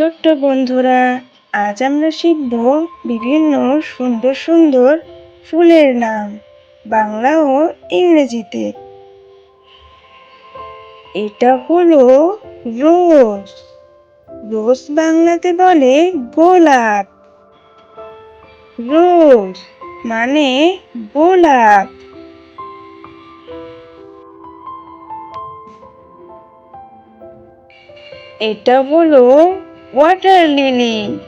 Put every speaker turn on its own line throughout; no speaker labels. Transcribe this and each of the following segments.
ছোট্ট বন্ধুরা, আজ আমরা শিখব বিভিন্ন সুন্দর সুন্দর ফুলের নাম বাংলা ও ইংরেজিতে। এটা হলো রোজ। রোজ বাংলাতে বলে গোলাপ। রোজ মানে গোলাপ। এটা হলো ওয়াটার লিলি।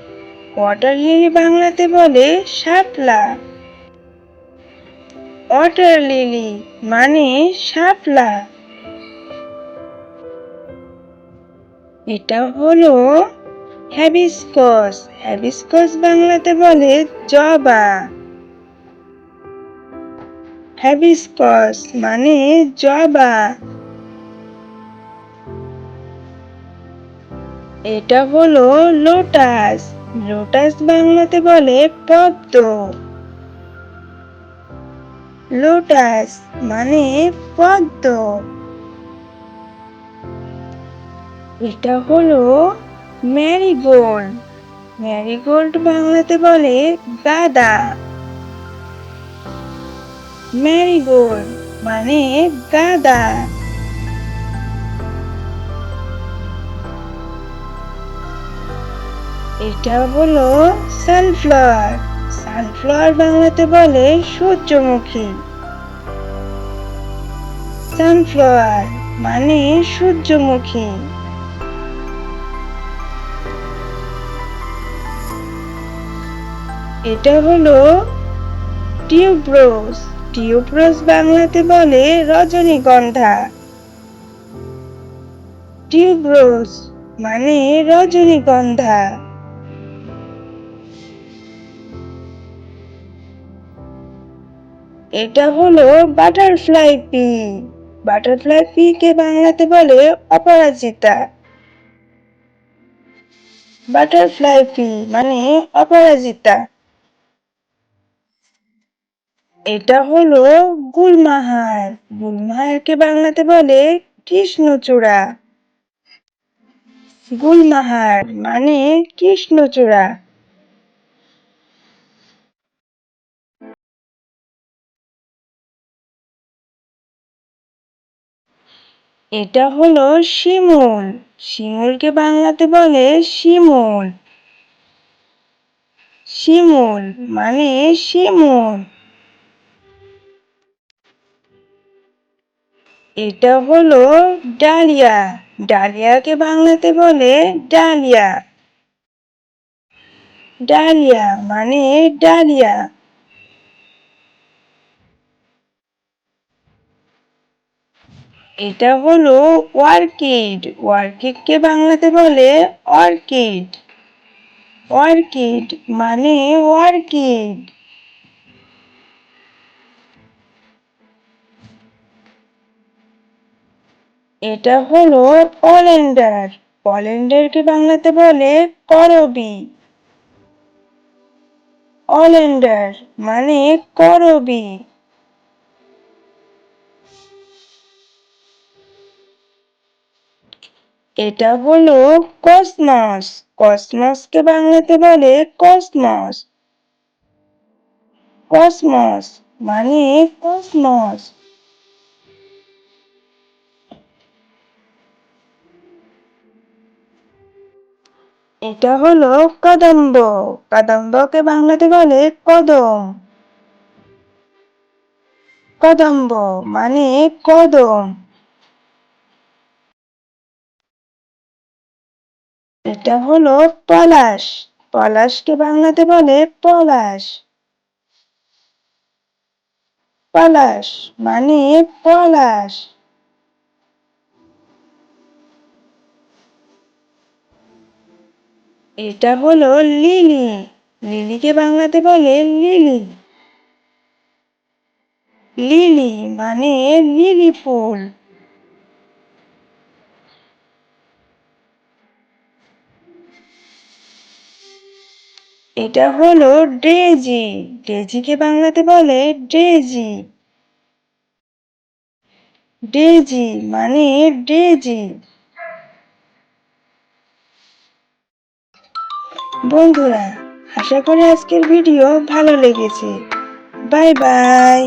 ওয়াটার লিলি বাংলাতে বলে শাপলা। ওয়াটার লিলি মানে শাপলা। এটা হলো হ্যাবিস্কাস। হ্যাবিস্কাস বাংলাতে বলে জবা। হ্যাবিস্কাস মানে জবা। এটা হলো লোটাস। লোটাস বাংলাতে বলে পদ্ম। লোটাস মানে পদ্ম। এটা হলো ম্যারিগোল্ড। ম্যারিগোল্ড বাংলাতে বলে গাঁদা। ম্যারিগোল্ড মানে গাঁদা। এটা হলো সানফ্লাওয়ার। সানফ্লাওয়ার বাংলাতে বলে সূর্যমুখী। সানফ্লাওয়ার মানে সূর্যমুখী। এটা হলো টিউবরোজ। টিউবরোজ বাংলাতে বলে রজনীগন্ধা। টিউবরোজ মানে রজনীগন্ধা। এটা হলো butterfly P. Butterfly P K বাংলাতে বলে অপরাজিতা। বাটারফ্লাই পি মানে অপরাজিতা। এটা হলো গুলমাহার। গুলমাহারকে বাংলাতে বলে কৃষ্ণচূড়া। গুলমাহার মানে কৃষ্ণচূড়া। এটা হলো শিমুল। শিমুলকে বাংলাতে বলে শিমুল। শিমুল মানে শিমুল। এটা হলো ডালিয়া। ডালিয়াকে বাংলাতে বলে ডালিয়া। ডালিয়া মানে ডালিয়া। এটা হলো অর্কিড। অর্কিডকে বাংলাতে বলে অর্কিড। অর্কিড মানে অর্কিড। এটা হলো অলেন্ডার। অলেন্ডারকে বাংলাতে বলে করবী। অলেন্ডার মানে করবী। এটা হলো কসমস। কসমসকে বাংলাতে বলে কসমস। কসমস মানে কসমস। এটা হলো কদম্ব। কদম্বকে বাংলাতে বলে কদম। কদম্ব মানে কদম। এটা হলো পলাশ। পলাশকে বাংলাতে বলে পলাশ। পলাশ মানে পলাশ। এটা হলো লিলি। লিলিকে বাংলাতে বলে লিলি। লিলি মানে লিলি ফুল। এটা হলো ডেজি। ডেজিকে বাংলাতে বলে ডেজি। ডেজি মানে ডেজি। বন্ধুরা, আশা করি আজকের ভিডিও ভালো লেগেছে। Bye bye.